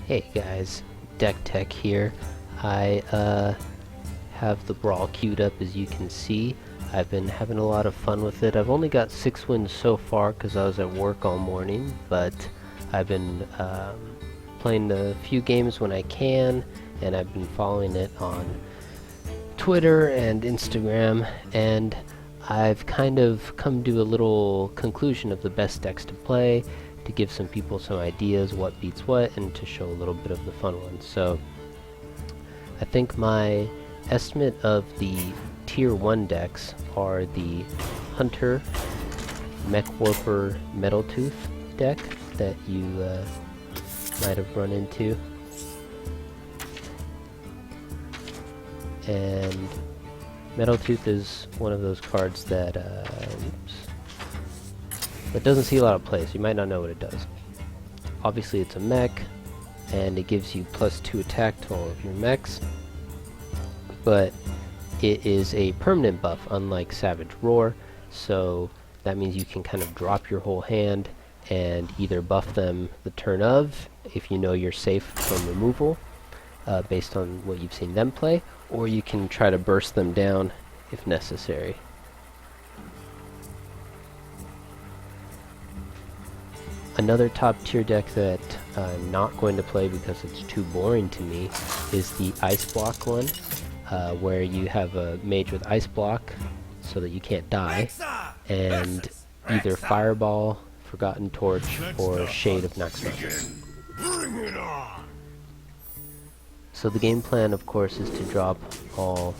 Hey guys, Deck Tech here. I have the Brawl queued up, as you can see. I've been having a lot of fun with it. I've only got 6 wins so far because I was at work all morning, but I've been playing a few games when I can, and I've been following it on Twitter and Instagram, and I've kind of come to a little conclusion of the best decks to play, to give some people some ideas what beats what, and to show a little bit of the fun ones. So I think my estimate of the tier 1 decks are the Hunter Mechwarper Metaltooth deck that you might have run into, and Metaltooth is one of those cards that that doesn't see a lot of play, so you might not know what it does. Obviously it's a mech, and it gives you +2 attack to all of your mechs, but it is a permanent buff, unlike Savage Roar, so that means you can kind of drop your whole hand and either buff them the turn of, if you know you're safe from removal, based on what you've seen them play, or you can try to burst them down if necessary. Another top tier deck that I'm not going to play because it's too boring to me is the Ice Block one, where you have a mage with Ice Block so that you can't die, and either Fireball, Forgotten Torch, or Shade of Naxxramas. So the game plan, of course, is to drop all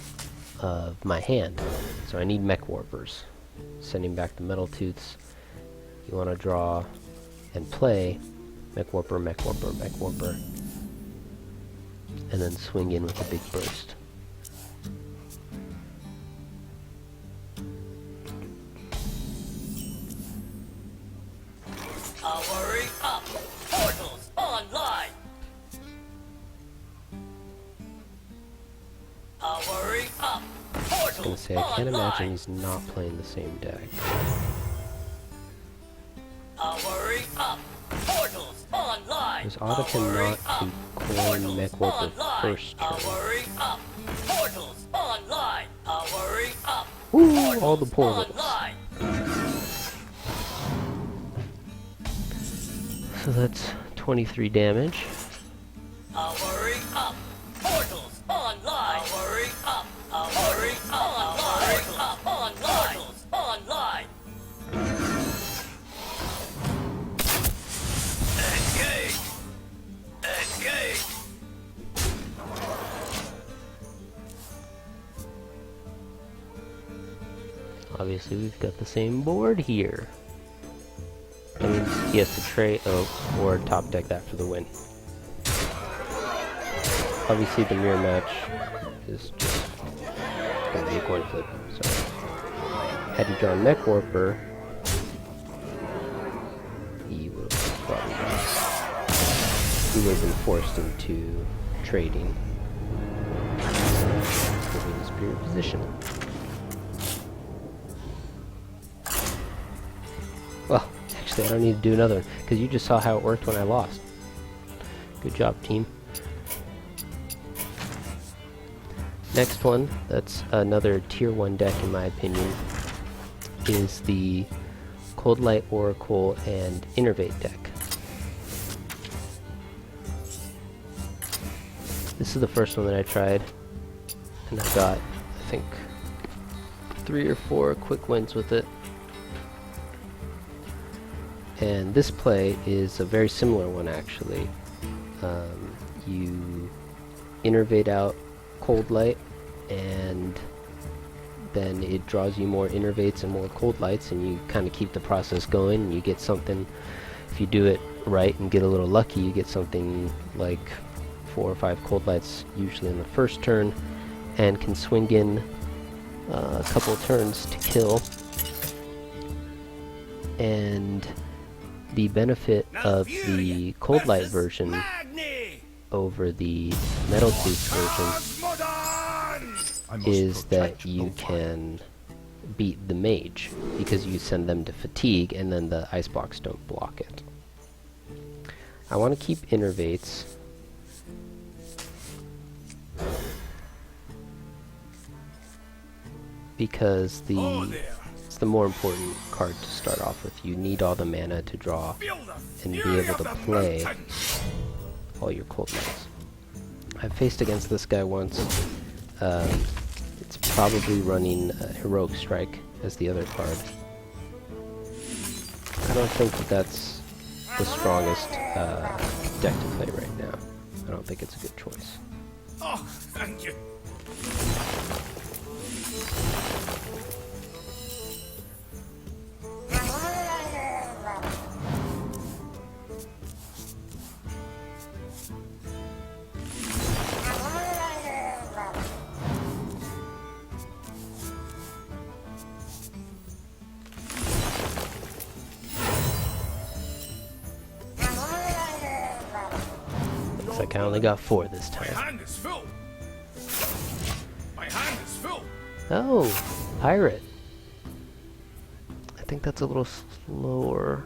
of my hand. So I need Mechwarpers. Sending back the Metaltooths, you want to draw and play Mechwarper, Mechwarper, Mechwarper, and then swing in with a big burst. Powering up! Portals online! Powering up! I was gonna say, I can't imagine Online. he's not playing the same deck. Powering up! Portals online! It was odd of him not to coin Mechwarper first turn. Powering up! Portals online! Powering up! Ooh, all the portals. Online! So that's 23 damage. Powering up! Portals online! Powering up! Powering up! Powering up! Online! Portals online! Engage! Engage! Obviously, we've got the same board here. That means he has to trade, or top deck that for the win. Obviously, the mirror match is just gonna be a coin flip. So, had he drawn Mechwarper, he would have probably he would have been forced into trading, giving his superior position. Well, actually, I don't need to do another one, because you just saw how it worked when I lost. Good job, team. Next one, that's another tier 1 deck in my opinion, is the Coldlight, Oracle, and Innervate deck. This is the first one that I tried, and I got, I think, 3 or 4 quick wins with it. And this play is a very similar one, actually. You innervate out Coldlight, and then it draws you more innervates and more Coldlights, and you kind of keep the process going, and you get something. If you do it right and get a little lucky, you get something like 4 or 5 Coldlights, usually in the first turn, and can swing in a couple turns to kill. And the benefit of the Coldlight version over the Metaltooth version is that you can beat the Mage, because you send them to fatigue and then the ice blocks don't block it. I want to keep Innervates because it's the more important card to start off with. You need all the mana to draw and be able to play all your Coldlights. I've faced against this guy once. It's probably running Heroic Strike as the other card. I don't think that that's the strongest deck to play right now. I don't think it's a good choice. Oh, thank you. Looks like I only got 4 this My time. hand is full. My hand is full. Oh, Pirate. I think that's a little slower.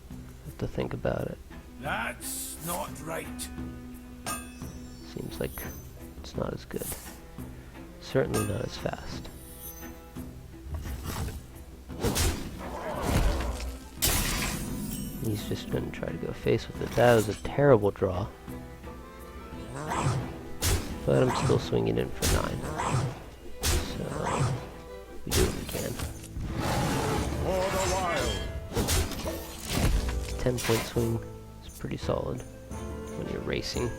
I have to think about it. That's not right. Seems like it's not as good. Certainly not as fast. He's just going to try to go face with it. That was a terrible draw. But I'm still swinging in for 9. So, we do what we can. 10-point swing is pretty solid when you're racing.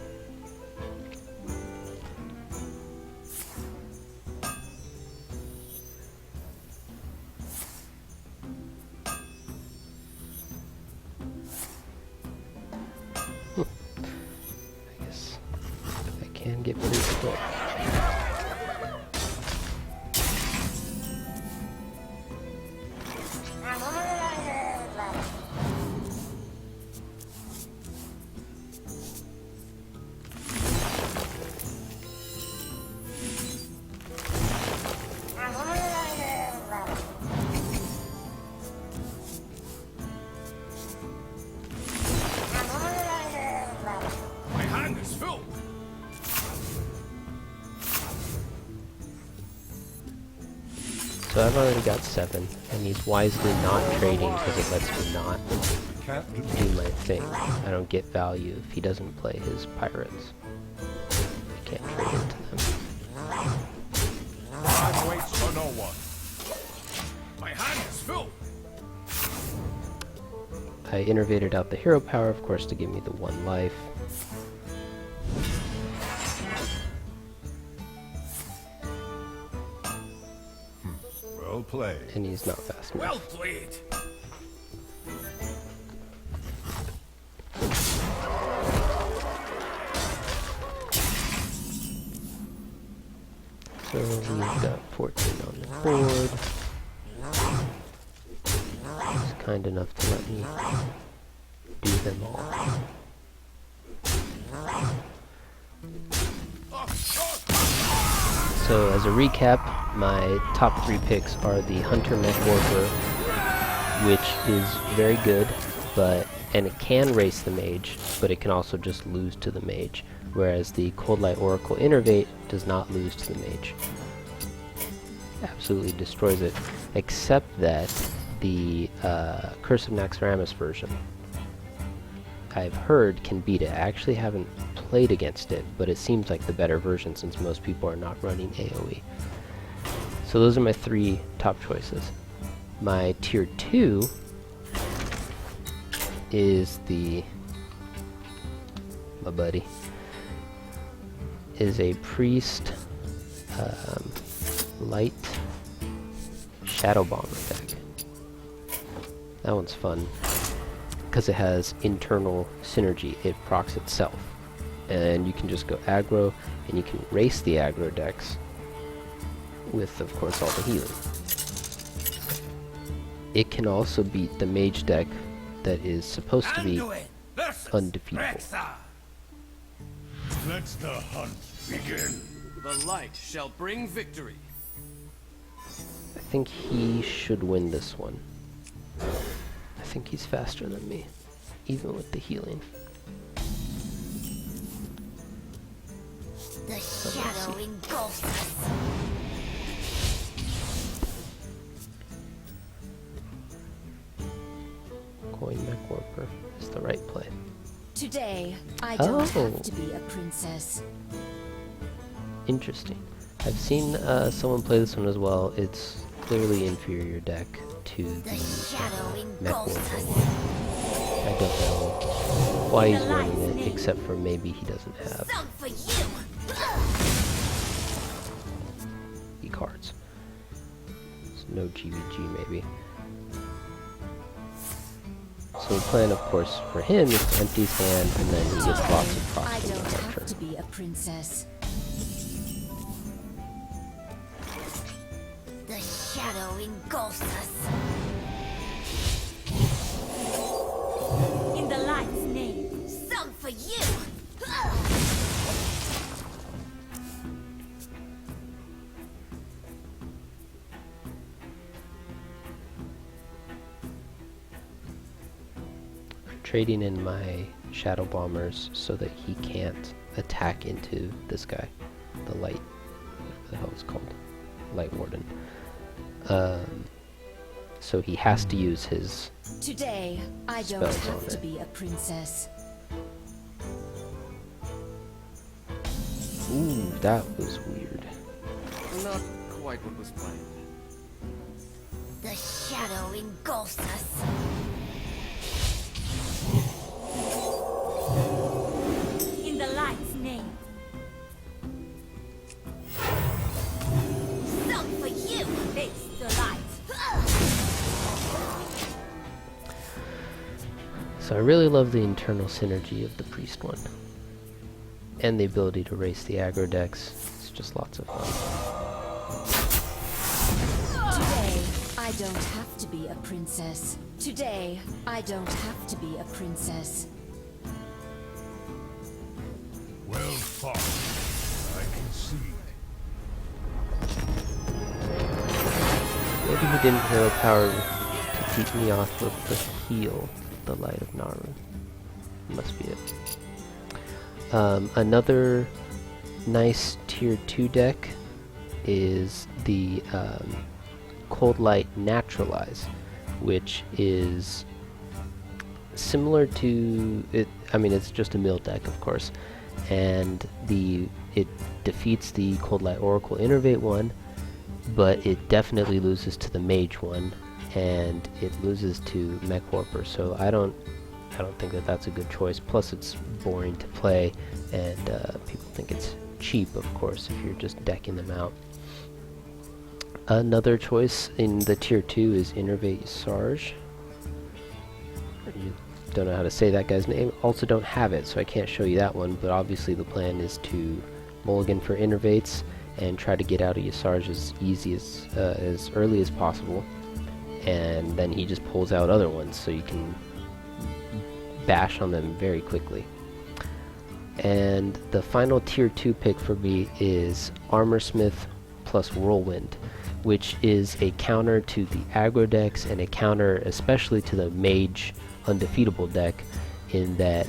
I guess I can get pretty quick. My hand is full. So I've already got 7, and he's wisely not trading because it lets me not do my thing. I don't get value if he doesn't play his pirates. I can't trade into them. Time waits for no one. My hand is full. I innervated out the hero power, of course, to give me the 1 life. Well played. And he's not fast enough. Well played. So we've got 14 on the board. He's kind enough to let me do them all. So as a recap, my top 3 picks are the Hunter Mechwarper, which is very good, and it can race the Mage, but it can also just lose to the Mage, whereas the Coldlight Oracle Innervate does not lose to the Mage. Absolutely destroys it, except that the Curse of Naxxramas version, I've heard, can beat it. I actually haven't played against it, but it seems like the better version since most people are not running AoE. So those are my 3 top choices. My tier 2 is my buddy, is a Priest Light Shadowbomber deck. That one's fun because it has internal synergy. It procs itself, and you can just go aggro, and you can race the aggro decks with, of course, all the healing. It can also beat the Mage deck that is supposed to be undefeatable. Let the hunt begin. The light shall bring victory. I think he should win this one. I think he's faster than me, even with the healing. The shadow engulfs us. Today, I don't Oh. have to be a princess. Interesting. I've seen someone play this one as well. It's clearly inferior deck to the Mechwarper one. I don't know why he's running it, except for maybe he doesn't have Some for you. the cards. So no GVG maybe. So the plan, of course, for him is to empty his hand, and then he gets lots of I procs don't on have turn. to be a princess. The shadow engulfs us. In the light's name, some for you. Trading in my Shadowbombers so that he can't attack into this guy, the light, whatever the hell it's called, Light Warden. So he has to use his Today, I don't spells on have to it. be a princess. Ooh, that was weird. Not quite what was planned. The shadow engulfs us. In the light's name. Some for you. Face the light. So I really love the internal synergy of the priest one. And the ability to race the aggro decks. It's just lots of fun. Today, I don't have to be a princess. Today, I don't have to be a princess. Well fought. I concede. Maybe he didn't hero power to keep me off of the heal, the Light of Naaru. Must be it. Another nice tier 2 deck is the Coldlight Naturalize, which is similar to it. I mean, it's just a mill deck, of course, and it defeats the Coldlight Oracle Innervate one, but it definitely loses to the Mage one, and it loses to Mechwarper. So I don't think that that's a good choice. Plus, it's boring to play, and people think it's cheap, of course, if you're just decking them out. Another choice in the tier 2 is Innervate Sarge. You don't know how to say that guy's name. Also don't have it, so I can't show you that one, but obviously the plan is to mulligan for Innervates and try to get out of Yasarj as easy as early as possible, and then he just pulls out other ones, so you can bash on them very quickly. And the final tier 2 pick for me is Armorsmith plus Whirlwind, which is a counter to the aggro decks and a counter especially to the Mage undefeatable deck, in that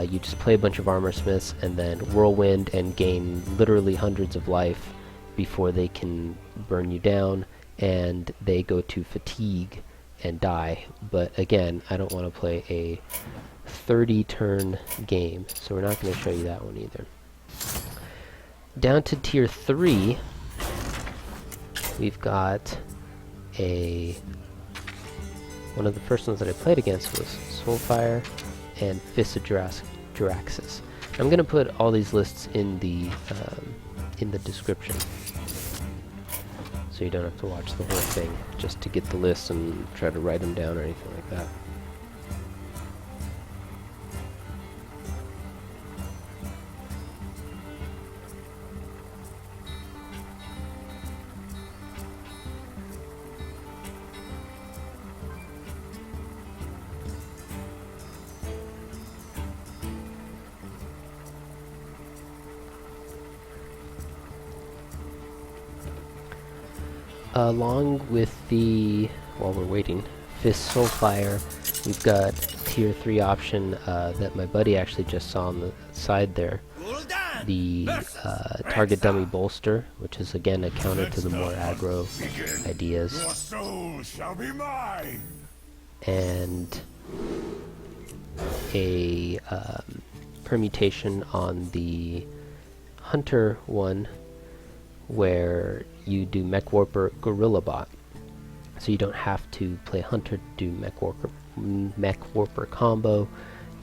you just play a bunch of Armorsmiths and then Whirlwind and gain literally hundreds of life before they can burn you down, and they go to fatigue and die. But again, I don't want to play a 30 turn game, so we're not going to show you that one either. Down to tier 3, we've got one of the first ones that I played against was Soulfire and Fist of Jaraxxus. I'm going to put all these lists in the description, so you don't have to watch the whole thing just to get the lists and try to write them down or anything like that. Along with the, while we're waiting, Fist Soulfire, we've got tier 3 option that my buddy actually just saw on the side there. The target dummy Bolster, which is again a counter to the more aggro ideas. Your soul shall be mine. And a permutation on the Hunter one where you do Mechwarper Gorillabot. So you don't have to play Hunter to do Mechwarper combo.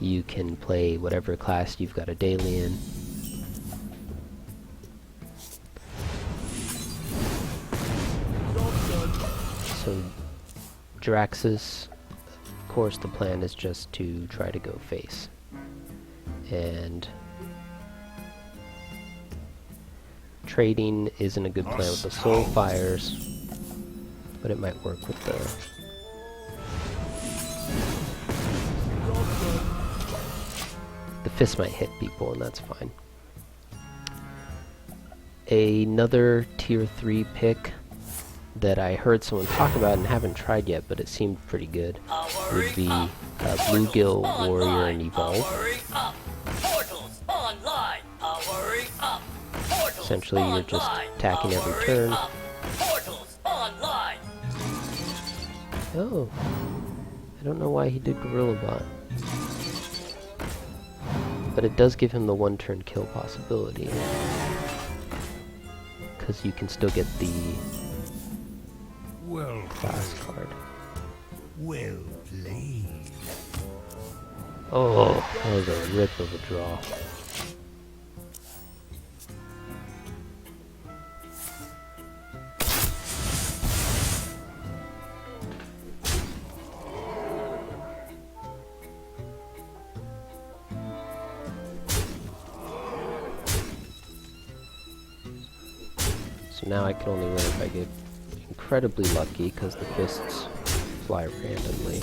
You can play whatever class you've got a daily in. So Jaraxxus, of course the plan is just to try to go face. And trading isn't a good plan with the Soulfires, but it might work with the... The fist might hit people, and that's fine. Another tier 3 pick that I heard someone talk about and haven't tried yet, but it seemed pretty good, would be Bluegill, Warrior, and Evolve. Essentially, you're just attacking every turn. Oh, I don't know why he did Gorillabot. But it does give him the one-turn kill possibility. Because you can still get the class card. Well played. Oh, that was a rip of a draw. So now I can only win if I get incredibly lucky, because the fists fly randomly.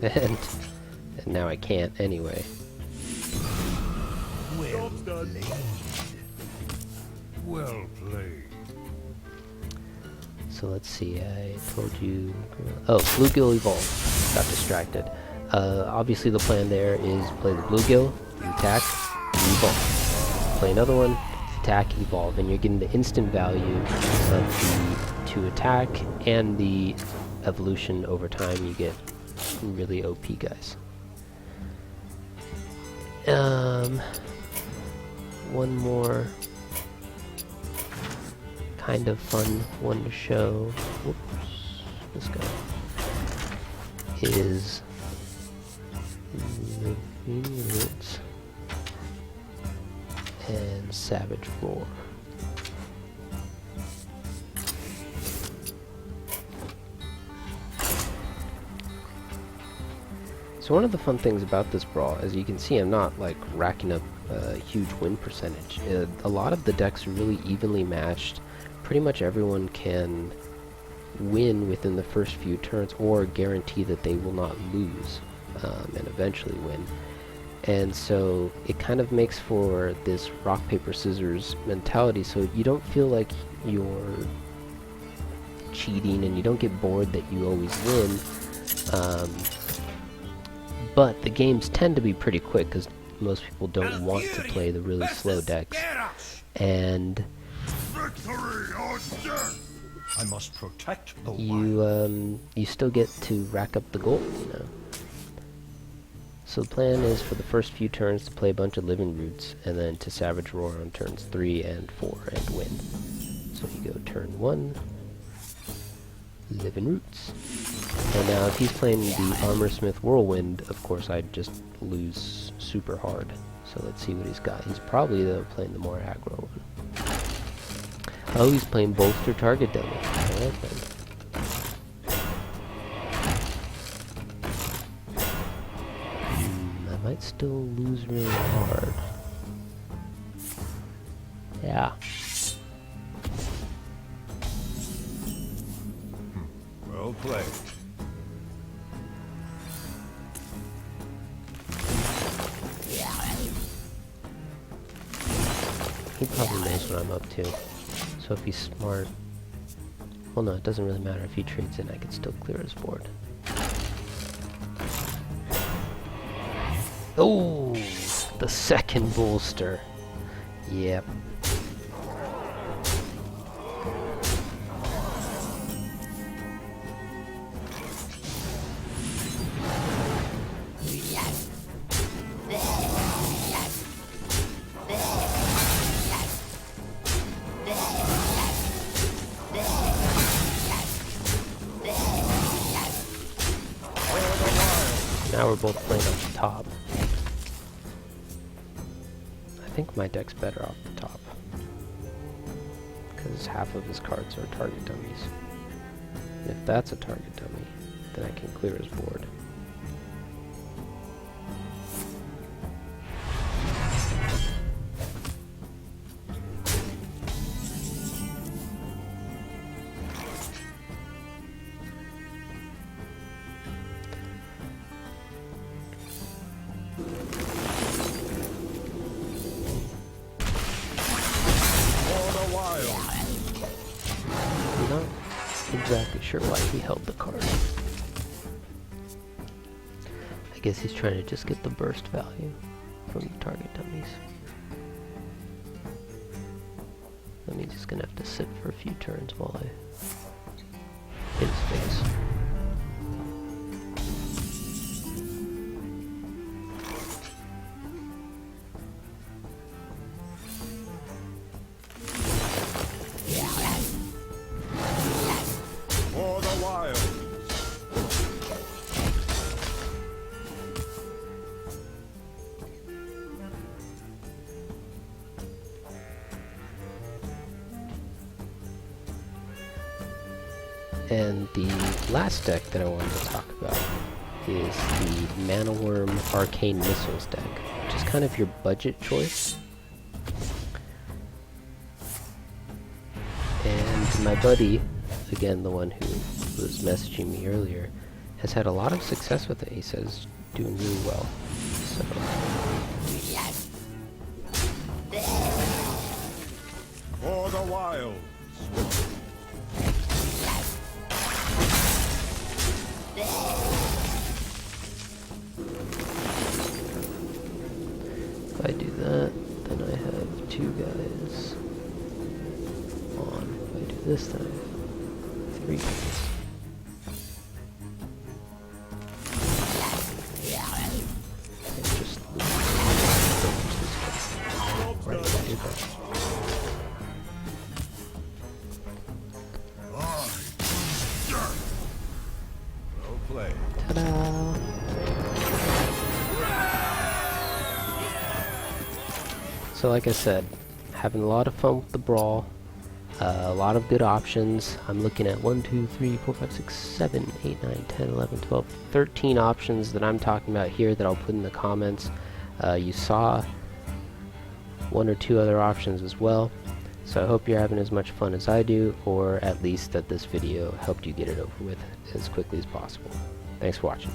And now I can't anyway. Well played. Well played. So let's see, I told you... Oh, Bluegill Evolve. Got distracted. Obviously the plan there is play the Bluegill, attack, evolve. Play another one, attack, evolve, and you're getting the instant value of the 2 attack and the evolution over time. You get really OP guys. One more kind of fun one to show. Whoops, this guy is Living Roots and Savage Roar. So one of the fun things about this brawl, as you can see, I'm not like racking up a huge win percentage. A lot of the decks are really evenly matched. Pretty much everyone can win within the first few turns, or guarantee that they will not lose and eventually win. And so it kind of makes for this rock, paper, scissors mentality, so you don't feel like you're cheating and you don't get bored that you always win. But the games tend to be pretty quick because most people don't want to play the really slow decks. And I must protect the you still get to rack up the gold, you know. So the plan is for the first few turns to play a bunch of Living Roots, and then to Savage Roar on turns 3 and 4 and win. So you go turn 1, Living Roots. And now if he's playing the Armorsmith Whirlwind, of course I'd just lose super hard. So let's see what he's got. He's probably though playing the more aggro one. Oh, he's playing Bolster target damage. Alright then. I might still lose really hard. Yeah. well played. He probably knows what I'm up to. So if he's smart... Well, no, it doesn't really matter. If he trades in, I can still clear his board. Oh! The second bolster. Yep. we're both playing off the top. I think my deck's better off the top, because half of his cards are target dummies. And if that's a target dummy, then I can clear his board. Not exactly sure why he held the card. I guess he's trying to just get the burst value from the target dummies. That means he's gonna have to sit for a few turns while I hit his face. For the wild. And the last deck that I wanted to talk about is the Mana Wyrm Arcane Missiles deck, which is kind of your budget choice. And my buddy, again the one who was messaging me earlier, has had a lot of success with it. He says doing really well. So For the wild. if I do that, then I have two guys on. If I do this, then I have three guys. And just right, do that. Well played. Ta-da! So like I said, having a lot of fun with the brawl, a lot of good options. I'm looking at 1, 2, 3, 4, 5, 6, 7, 8, 9, 10, 11, 12, 13 options that I'm talking about here that I'll put in the comments. You saw one or two other options as well. So I hope you're having as much fun as I do, or at least that this video helped you get it over with as quickly as possible. Thanks for watching.